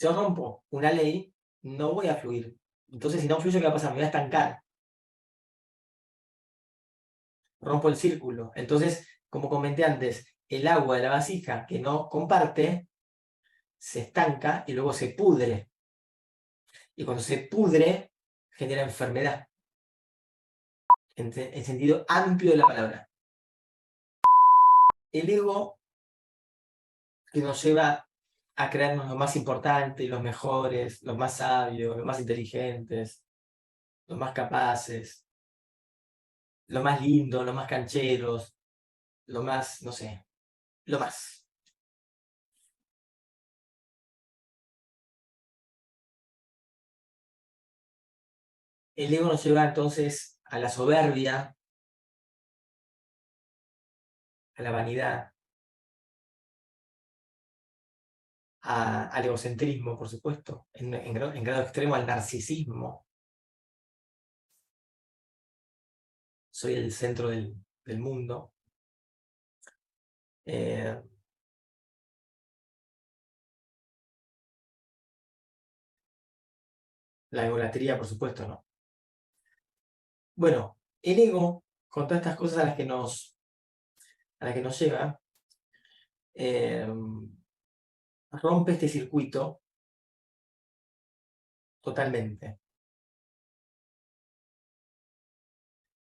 Si yo rompo una ley, no voy a fluir. Entonces, si no fluyo, ¿qué va a pasar? Me voy a estancar. Rompo el círculo. Entonces, como comenté antes, el agua de la vasija que no comparte se estanca y luego se pudre. Y cuando se pudre, genera enfermedad. En sentido amplio de la palabra. El ego que nos lleva a creernos los más importantes, los mejores, los más sabios, los más inteligentes, los más capaces, los más lindos, los más cancheros, lo más, no sé, lo más. El ego nos lleva entonces a la soberbia, a la vanidad, al egocentrismo, por supuesto, en grado extremo al narcisismo. Soy el centro del mundo. La egolatría, por supuesto, no. Bueno, el ego, con todas estas cosas a las que nos lleva, rompe este circuito totalmente.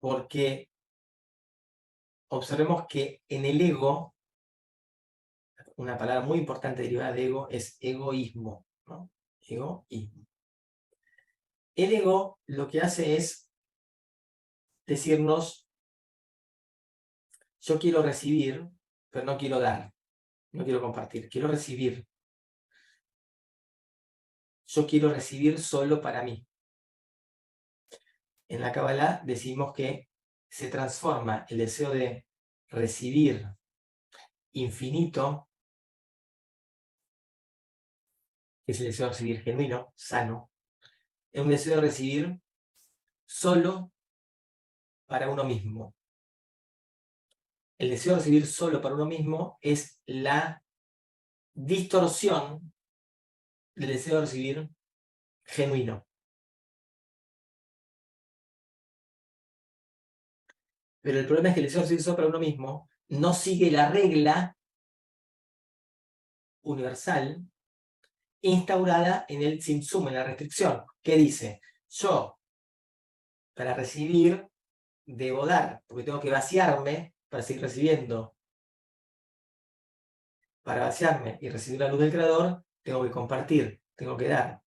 Porque observemos que en el ego, una palabra muy importante derivada de ego es egoísmo, ¿no? Egoísmo. El ego lo que hace es decirnos, yo quiero recibir, pero no quiero dar, no quiero compartir, quiero recibir. Yo quiero recibir solo para mí. En la Kabbalah decimos que se transforma el deseo de recibir infinito, que es el deseo de recibir genuino, sano, en un deseo de recibir solo para uno mismo. El deseo de recibir solo para uno mismo es la distorsión del deseo de recibir genuino. Pero el problema es que el deseo de recibir solo para uno mismo no sigue la regla universal instaurada en el Tzimtzum, en la restricción, que dice, yo para recibir debo dar, porque tengo que vaciarme para seguir recibiendo. Para vaciarme y recibir la luz del Creador, tengo que compartir, tengo que dar.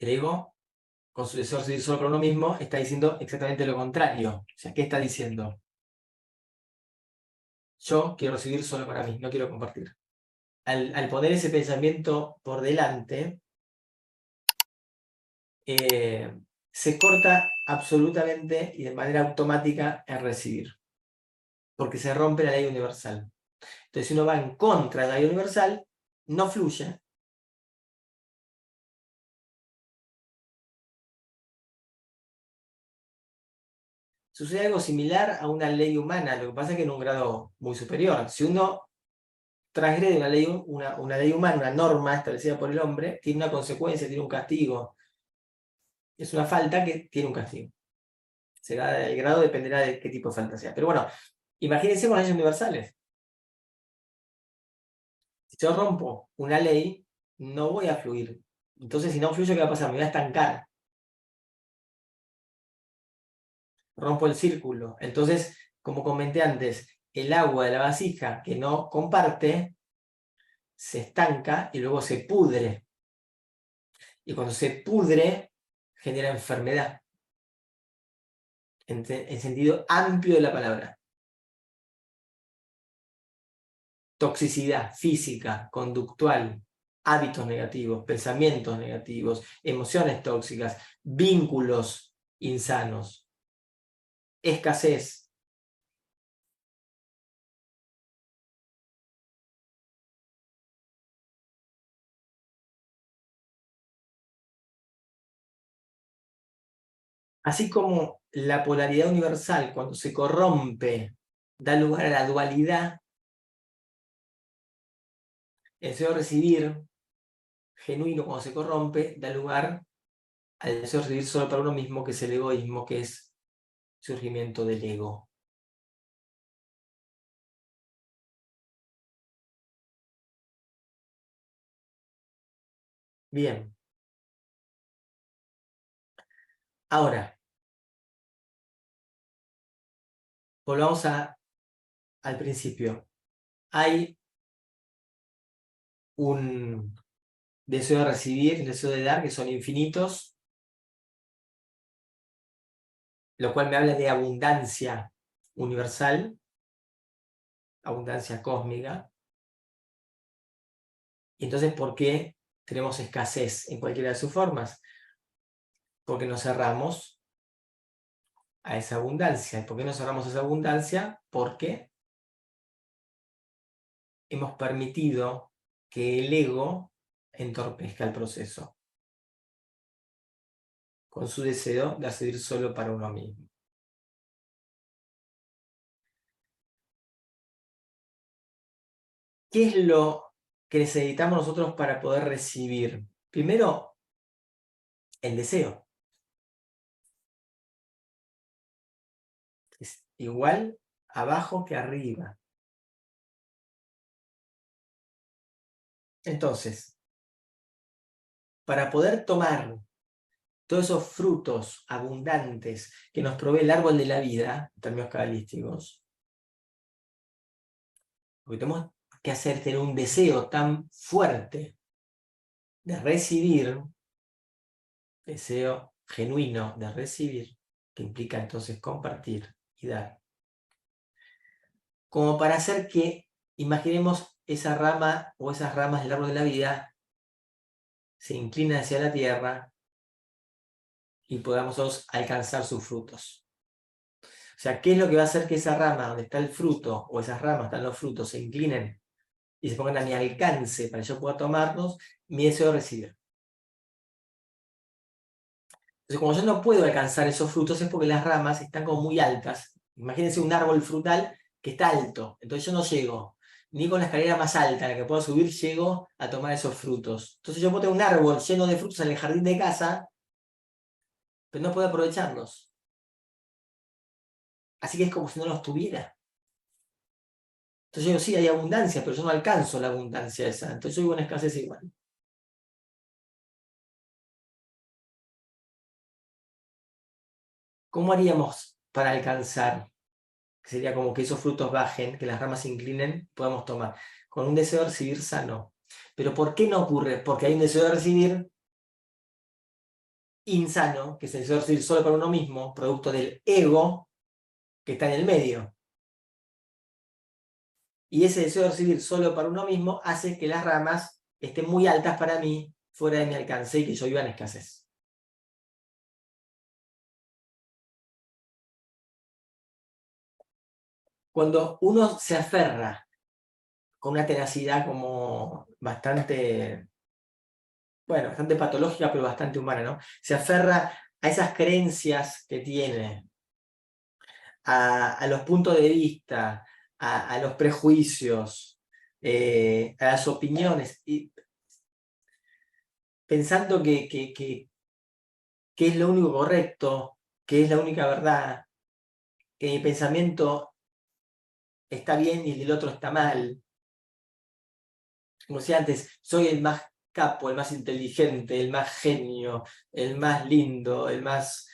El ego, con su deseo de recibir solo para uno mismo, está diciendo exactamente lo contrario. O sea, ¿qué está diciendo? Yo quiero recibir solo para mí, no quiero compartir. Al poner ese pensamiento por delante, se corta absolutamente y de manera automática el recibir, porque se rompe la ley universal. Entonces, si uno va en contra de la ley universal, no fluye. Sucede algo similar a una ley humana, lo que pasa es que en un grado muy superior. Si uno transgrede una ley humana, una norma establecida por el hombre, tiene una consecuencia, tiene un castigo. Es una falta que tiene un castigo. El grado dependerá de qué tipo de falta sea. Pero bueno, imagínense con las leyes universales. Si yo rompo una ley, no voy a fluir. Entonces, si no fluyo, ¿qué va a pasar? Me voy a estancar. Rompo el círculo. Entonces, como comenté antes, el agua de la vasija que no comparte se estanca y luego se pudre. Y cuando se pudre, genera enfermedad. En sentido amplio de la palabra. Toxicidad física, conductual, hábitos negativos, pensamientos negativos, emociones tóxicas, vínculos insanos, escasez. Así como la polaridad universal, cuando se corrompe, da lugar a la dualidad, el deseo de recibir, genuino cuando se corrompe, da lugar al deseo de recibir solo para uno mismo, que es el egoísmo, que es surgimiento del ego. Bien. Ahora, volvamos al principio. Hay un deseo de recibir, un deseo de dar, que son infinitos, lo cual me habla de abundancia universal, abundancia cósmica. Y entonces, ¿por qué tenemos escasez en cualquiera de sus formas? Porque nos cerramos a esa abundancia. ¿Y por qué nos cerramos a esa abundancia? Porque hemos permitido que el ego entorpezca el proceso con su deseo de hacer solo para uno mismo. ¿Qué es lo que necesitamos nosotros para poder recibir? Primero, el deseo. Es igual abajo que arriba. Entonces, para poder tomar todos esos frutos abundantes que nos provee el árbol de la vida, en términos cabalísticos, lo que tenemos que hacer es tener un deseo tan fuerte de recibir, deseo genuino de recibir, que implica entonces compartir y dar, como para hacer que, imaginemos esa rama o esas ramas del árbol de la vida se inclinen hacia la tierra y podamos alcanzar sus frutos. O sea, ¿qué es lo que va a hacer que esa rama donde está el fruto, o esas ramas donde están los frutos, se inclinen y se pongan a mi alcance para que yo pueda tomarlos? Mi deseo de recibir. Entonces, como yo no puedo alcanzar esos frutos, es porque las ramas están como muy altas. Imagínense un árbol frutal que está alto, entonces yo no llego. Ni con la escalera más alta a la que puedo subir, llego a tomar esos frutos. Entonces yo puedo tener un árbol lleno de frutos en el jardín de casa, pero no puedo aprovecharlos. Así que es como si no los tuviera. Entonces yo digo, sí, hay abundancia, pero yo no alcanzo la abundancia esa. Entonces yo vivo en escasez igual. ¿Cómo haríamos para alcanzar? Que sería como que esos frutos bajen, que las ramas se inclinen, podamos tomar. Con un deseo de recibir sano. Pero ¿por qué no ocurre? Porque hay un deseo de recibir insano, que es el deseo de recibir solo para uno mismo, producto del ego que está en el medio. Y ese deseo de recibir solo para uno mismo hace que las ramas estén muy altas para mí, fuera de mi alcance, y que yo viva en escasez. Cuando uno se aferra con una tenacidad como bastante, bueno, bastante patológica, pero bastante humana, ¿no? Se aferra a esas creencias que tiene, a los puntos de vista, a los prejuicios, a las opiniones, y pensando que es lo único correcto, que es la única verdad, que mi pensamiento está bien y el del otro está mal. Como decía antes, soy el más capo, el más inteligente, el más genio, el más lindo, el más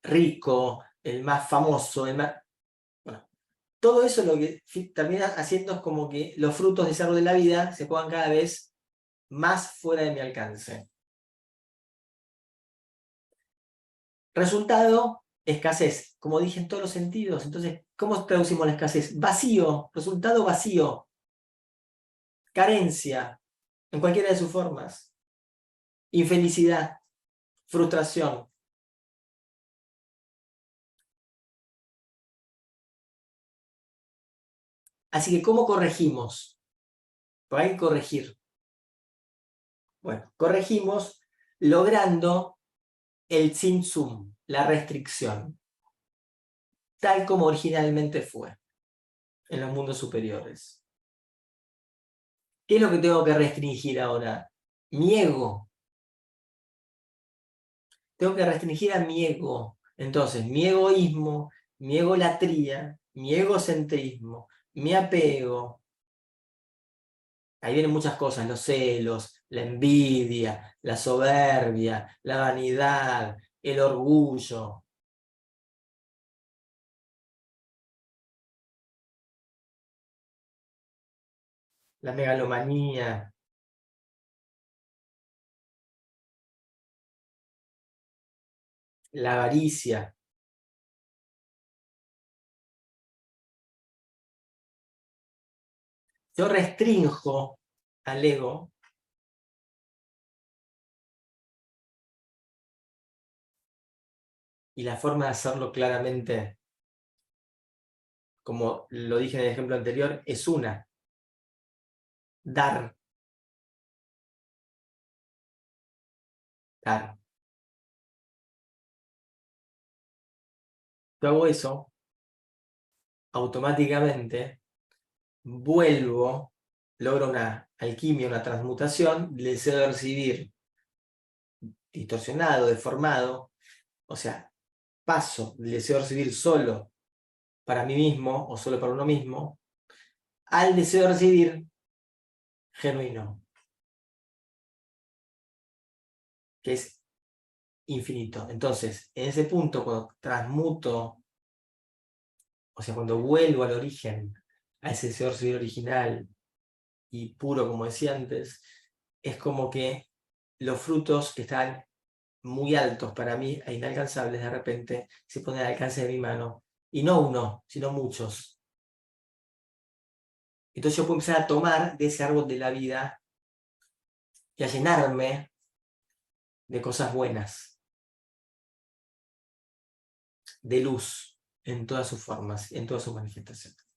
rico, el más famoso, el más... Bueno, todo eso lo que termina haciendo es como que los frutos de ese árbol de la vida se pongan cada vez más fuera de mi alcance. Resultado, escasez, como dije en todos los sentidos. Entonces, ¿cómo traducimos la escasez? Vacío, resultado vacío, carencia, en cualquiera de sus formas, infelicidad, frustración. Así que, ¿cómo corregimos? Porque hay que corregir. Bueno, corregimos logrando el tzimtzum, la restricción, tal como originalmente fue en los mundos superiores. ¿Qué es lo que tengo que restringir ahora? Mi ego. Tengo que restringir a mi ego. Entonces, mi egoísmo, mi egolatría, mi egocentrismo, mi apego. Ahí vienen muchas cosas, los celos, la envidia, la soberbia, la vanidad, el orgullo, la megalomanía, la avaricia. Yo restrinjo al ego y la forma de hacerlo claramente, como lo dije en el ejemplo anterior, es una, dar, dar. Yo hago eso, automáticamente vuelvo, logro una alquimia, una transmutación, le deseo de recibir distorsionado, deformado, o sea, paso del deseo de recibir solo para mí mismo o solo para uno mismo, al deseo de recibir genuino, que es infinito. Entonces, en ese punto, cuando transmuto, o sea, cuando vuelvo al origen, a ese deseo de recibir original y puro, como decía antes, es como que los frutos que están muy altos para mí e inalcanzables, de repente se ponen al alcance de mi mano. Y no uno, sino muchos. Entonces yo puedo empezar a tomar de ese árbol de la vida y a llenarme de cosas buenas, de luz, en todas sus formas, en todas sus manifestaciones.